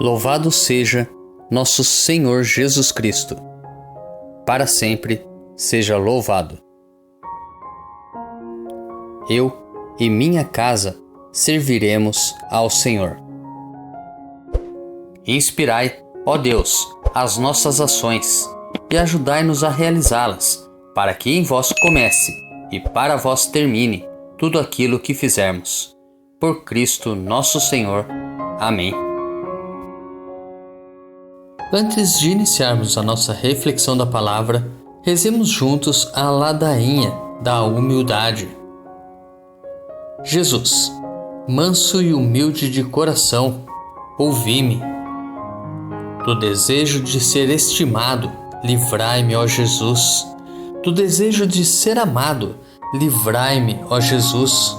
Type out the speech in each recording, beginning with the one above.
Louvado seja nosso Senhor Jesus Cristo. Para sempre seja louvado. Eu e minha casa serviremos ao Senhor. Inspirai, ó Deus, as nossas ações e ajudai-nos a realizá-las, para que em vós comece e para vós termine tudo aquilo que fizermos. Por Cristo nosso Senhor. Amém. Antes de iniciarmos a nossa reflexão da palavra, rezemos juntos a ladainha da humildade. Jesus, manso e humilde de coração, ouvi-me. Do desejo de ser estimado, livrai-me, ó Jesus. Do desejo de ser amado, livrai-me, ó Jesus.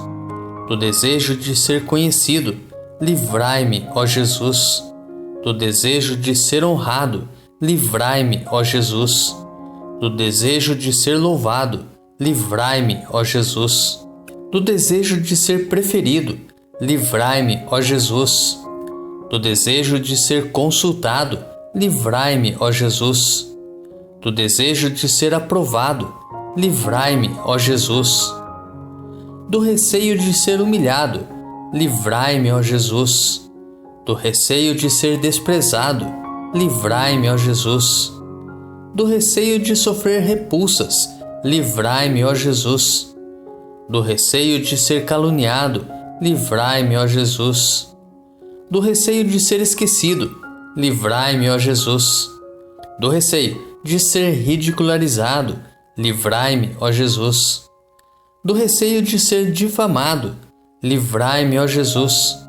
Do desejo de ser conhecido, livrai-me, ó Jesus. Do desejo de ser honrado, livrai-me, ó Jesus. Do desejo de ser louvado, livrai-me, ó Jesus. Do desejo de ser preferido, livrai-me, ó Jesus. Do desejo de ser consultado, livrai-me, ó Jesus. Do desejo de ser aprovado, livrai-me, ó Jesus. Do receio de ser humilhado, livrai-me, ó Jesus. Do receio de ser desprezado, livrai-me, ó Jesus. Do receio de sofrer repulsas, livrai-me, ó Jesus. Do receio de ser caluniado, livrai-me, ó Jesus. Do receio de ser esquecido, livrai-me, ó Jesus. Do receio de ser ridicularizado, livrai-me, ó Jesus. Do receio de ser difamado, livrai-me, ó Jesus.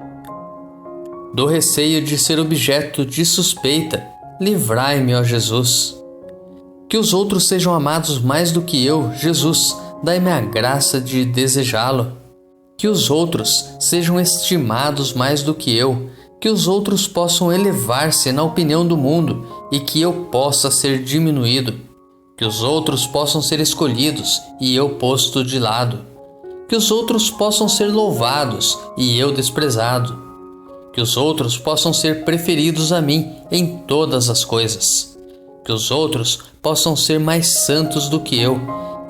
Do receio de ser objeto de suspeita, livrai-me, ó Jesus. Que os outros sejam amados mais do que eu, Jesus, dai-me a graça de desejá-lo. Que os outros sejam estimados mais do que eu, que os outros possam elevar-se na opinião do mundo e que eu possa ser diminuído. Que os outros possam ser escolhidos e eu posto de lado. Que os outros possam ser louvados e eu desprezado. Que os outros possam ser preferidos a mim em todas as coisas. Que os outros possam ser mais santos do que eu,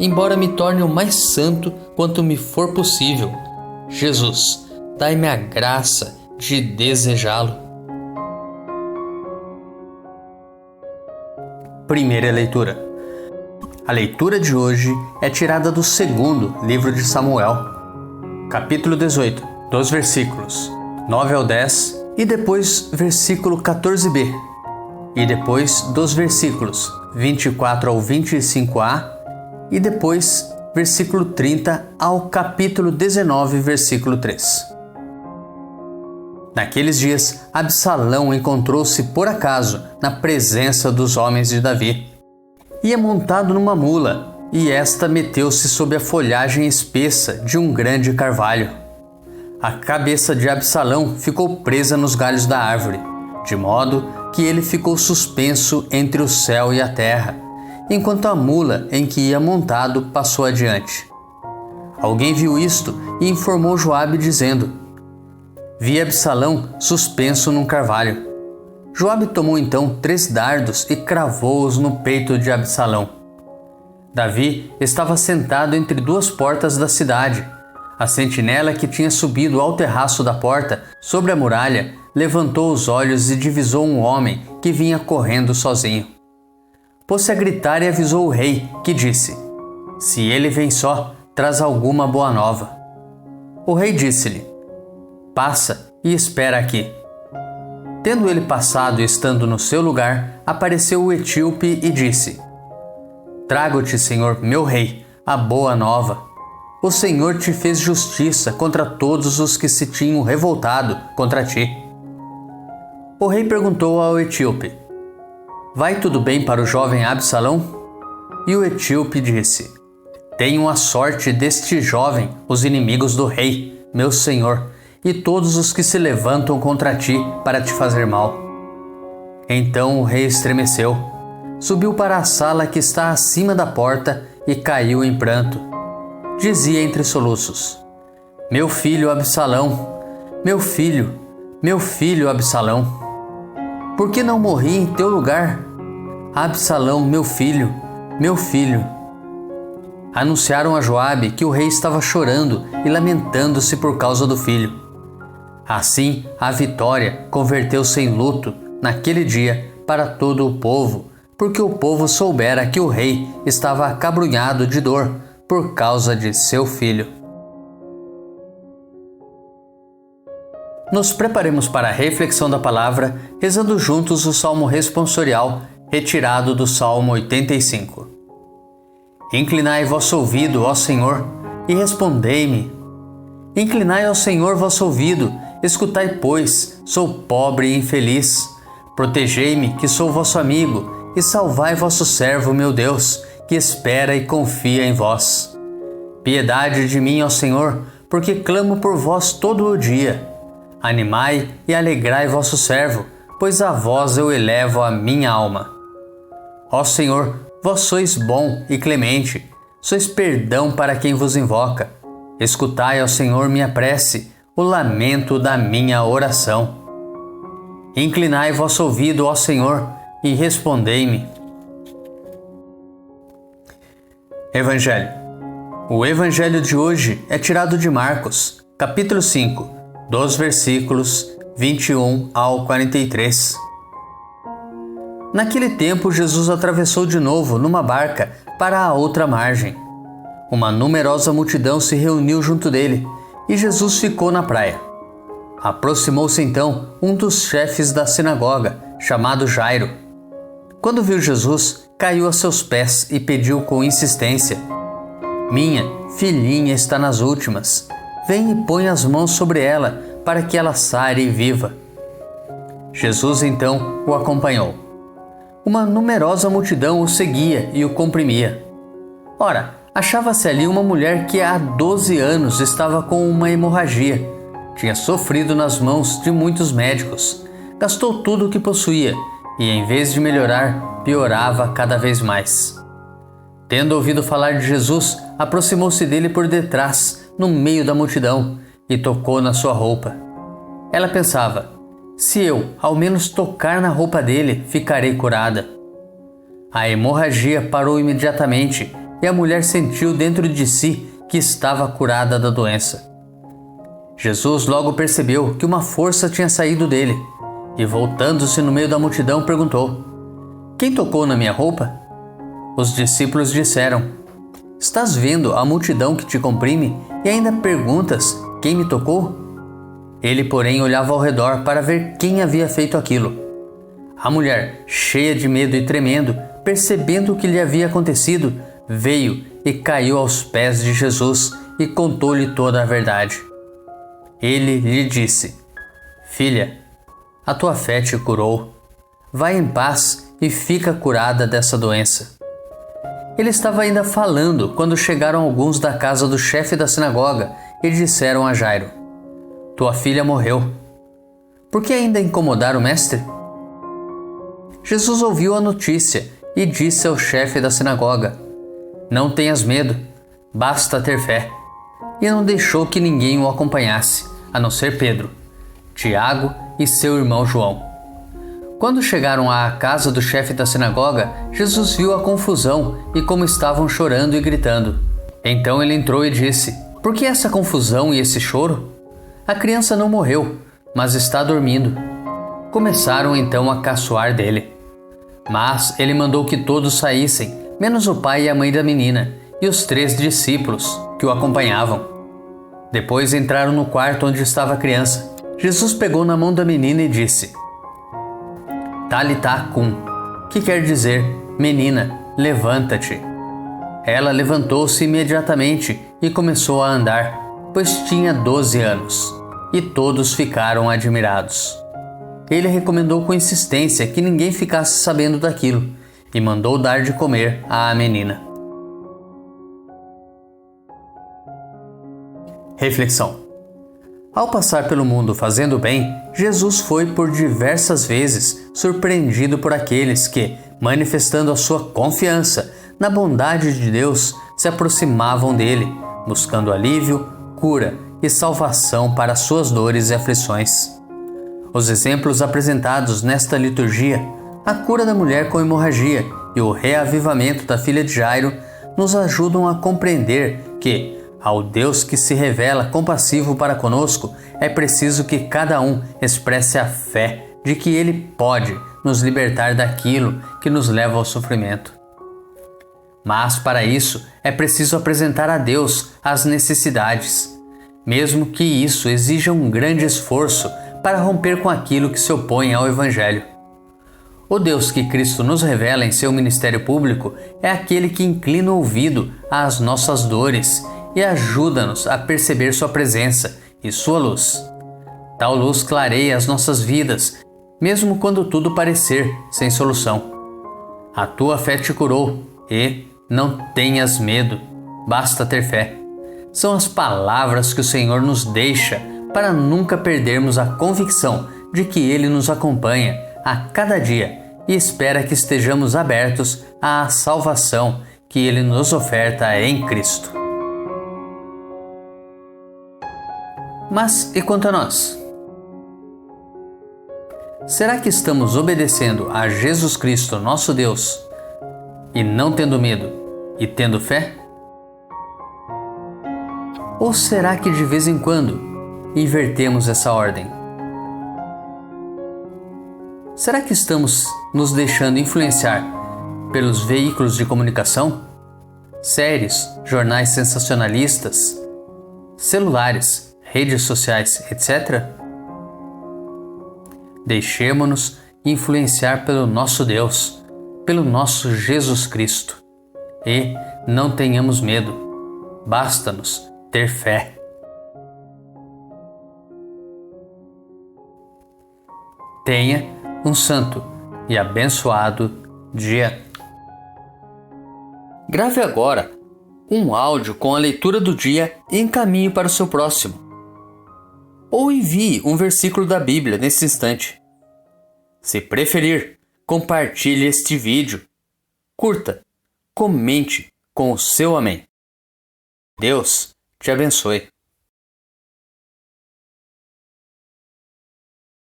embora me torne o mais santo quanto me for possível. Jesus, dai-me a graça de desejá-lo. Primeira leitura. A leitura de hoje é tirada do segundo livro de Samuel, capítulo 18, dos versículos 9 ao 10 e depois versículo 14b, e depois dos versículos 24 ao 25a e depois versículo 30 ao capítulo 19, versículo 3. Naqueles dias, Absalão encontrou-se por acaso na presença dos homens de Davi. Ia montado numa mula, e esta meteu-se sob a folhagem espessa de um grande carvalho. A cabeça de Absalão ficou presa nos galhos da árvore, de modo que ele ficou suspenso entre o céu e a terra, enquanto a mula em que ia montado passou adiante. Alguém viu isto e informou Joabe dizendo: vi Absalão suspenso num carvalho. Joabe tomou então 3 dardos e cravou-os no peito de Absalão. Davi estava sentado entre 2 portas da cidade. A sentinela que tinha subido ao terraço da porta, sobre a muralha, levantou os olhos e divisou um homem que vinha correndo sozinho. Pôs-se a gritar e avisou o rei, que disse: se ele vem só, traz alguma boa nova. O rei disse-lhe: passa e espera aqui. Tendo ele passado e estando no seu lugar, apareceu o etíope e disse: trago-te, senhor meu rei, a boa nova. O Senhor te fez justiça contra todos os que se tinham revoltado contra ti. O rei perguntou ao etíope: vai tudo bem para o jovem Absalão? E o etíope disse: tenham a sorte deste jovem os inimigos do rei, meu senhor, e todos os que se levantam contra ti para te fazer mal. Então o rei estremeceu, subiu para a sala que está acima da porta e caiu em pranto. Dizia entre soluços: meu filho Absalão, meu filho Absalão. por que não morri em teu lugar? Absalão, meu filho, meu filho. Anunciaram a Joabe que o rei estava chorando e lamentando-se por causa do filho. Assim, a vitória converteu-se em luto naquele dia para todo o povo, porque o povo soubera que o rei estava acabrunhado de dor por causa de seu filho. Nos preparemos para a reflexão da palavra, rezando juntos o Salmo responsorial, retirado do Salmo 85. Inclinai vosso ouvido, ó Senhor, e respondei-me. Inclinai ao Senhor vosso ouvido, escutai, pois, sou pobre e infeliz. Protegei-me, que sou vosso amigo, e salvai vosso servo, meu Deus, que espera e confia em vós. Piedade de mim, ó Senhor, porque clamo por vós todo o dia. Animai e alegrai vosso servo, pois a vós eu elevo a minha alma. Ó Senhor, vós sois bom e clemente, sois perdão para quem vos invoca. Escutai, ó Senhor, minha prece, o lamento da minha oração. Inclinai vosso ouvido, ó Senhor, e respondei-me. Evangelho. O Evangelho de hoje é tirado de Marcos, capítulo 5, dos versículos 21 ao 43. Naquele tempo, Jesus atravessou de novo numa barca para a outra margem. Uma numerosa multidão se reuniu junto dele, e Jesus ficou na praia. Aproximou-se então um dos chefes da sinagoga, chamado Jairo. Quando viu Jesus, caiu a seus pés e pediu com insistência: Minha filhinha está nas últimas. Vem e põe as mãos sobre ela, para que ela sare e viva. Jesus então o acompanhou. Uma numerosa multidão o seguia e o comprimia. Ora, achava-se ali uma mulher que há 12 anos estava com uma hemorragia. Tinha sofrido nas mãos de muitos médicos. Gastou tudo o que possuía e, em vez de melhorar, piorava cada vez mais. Tendo ouvido falar de Jesus, aproximou-se dele por detrás, no meio da multidão, e tocou na sua roupa. Ela pensava: se eu, ao menos, tocar na roupa dele, ficarei curada. A hemorragia parou imediatamente e a mulher sentiu dentro de si que estava curada da doença. Jesus logo percebeu que uma força tinha saído dele e, voltando-se no meio da multidão, perguntou: Quem tocou na minha roupa? Os discípulos disseram: Estás vendo a multidão que te comprime e ainda perguntas: Quem me tocou? Ele, porém, olhava ao redor para ver quem havia feito aquilo. A mulher, cheia de medo e tremendo, percebendo o que lhe havia acontecido, veio e caiu aos pés de Jesus e contou-lhe toda a verdade. Ele lhe disse: Filha, a tua fé te curou. Vai em paz e fica curada dessa doença. Ele estava ainda falando quando chegaram alguns da casa do chefe da sinagoga e disseram a Jairo: Tua filha morreu. Por que ainda incomodar o mestre? Jesus ouviu a notícia e disse ao chefe da sinagoga: Não tenhas medo, basta ter fé. E não deixou que ninguém o acompanhasse, a não ser Pedro, Tiago e seu irmão João. Quando chegaram à casa do chefe da sinagoga, Jesus viu a confusão e como estavam chorando e gritando. Então ele entrou e disse: Por que essa confusão e esse choro? A criança não morreu, mas está dormindo. Começaram então a caçoar dele. Mas ele mandou que todos saíssem, menos o pai e a mãe da menina, e os 3 discípulos que o acompanhavam. Depois entraram no quarto onde estava a criança. Jesus pegou na mão da menina e disse: Talitá cum, que quer dizer: Menina, levanta-te. Ela levantou-se imediatamente e começou a andar, pois tinha 12 anos, e todos ficaram admirados. Ele recomendou com insistência que ninguém ficasse sabendo daquilo e mandou dar de comer à menina. Reflexão. Ao passar pelo mundo fazendo bem, Jesus foi por diversas vezes surpreendido por aqueles que, manifestando a sua confiança na bondade de Deus, se aproximavam dele, buscando alívio, cura e salvação para suas dores e aflições. Os exemplos apresentados nesta liturgia, a cura da mulher com hemorragia e o reavivamento da filha de Jairo, nos ajudam a compreender que, ao Deus que se revela compassivo para conosco, é preciso que cada um expresse a fé de que Ele pode nos libertar daquilo que nos leva ao sofrimento. Mas, para isso, é preciso apresentar a Deus as necessidades, mesmo que isso exija um grande esforço para romper com aquilo que se opõe ao Evangelho. O Deus que Cristo nos revela em seu ministério público é aquele que inclina o ouvido às nossas dores e ajuda-nos a perceber sua presença e sua luz. Tal luz clareia as nossas vidas, mesmo quando tudo parecer sem solução. A tua fé te curou e não tenhas medo, basta ter fé. São as palavras que o Senhor nos deixa para nunca perdermos a convicção de que Ele nos acompanha a cada dia e espera que estejamos abertos à salvação que Ele nos oferta em Cristo. Mas e quanto a nós? Será que estamos obedecendo a Jesus Cristo, nosso Deus, e não tendo medo e tendo fé? Ou será que de vez em quando invertemos essa ordem? Será que estamos nos deixando influenciar pelos veículos de comunicação? Séries, jornais sensacionalistas, celulares, redes sociais, etc.? Deixemo-nos influenciar pelo nosso Deus, pelo nosso Jesus Cristo. E não tenhamos medo, basta-nos ter fé. Tenha um santo e abençoado dia. Grave agora um áudio com a leitura do dia e encaminhe para o seu próximo. Ou envie um versículo da Bíblia nesse instante. Se preferir, compartilhe este vídeo. Curta, comente com o seu amém. Deus te abençoe.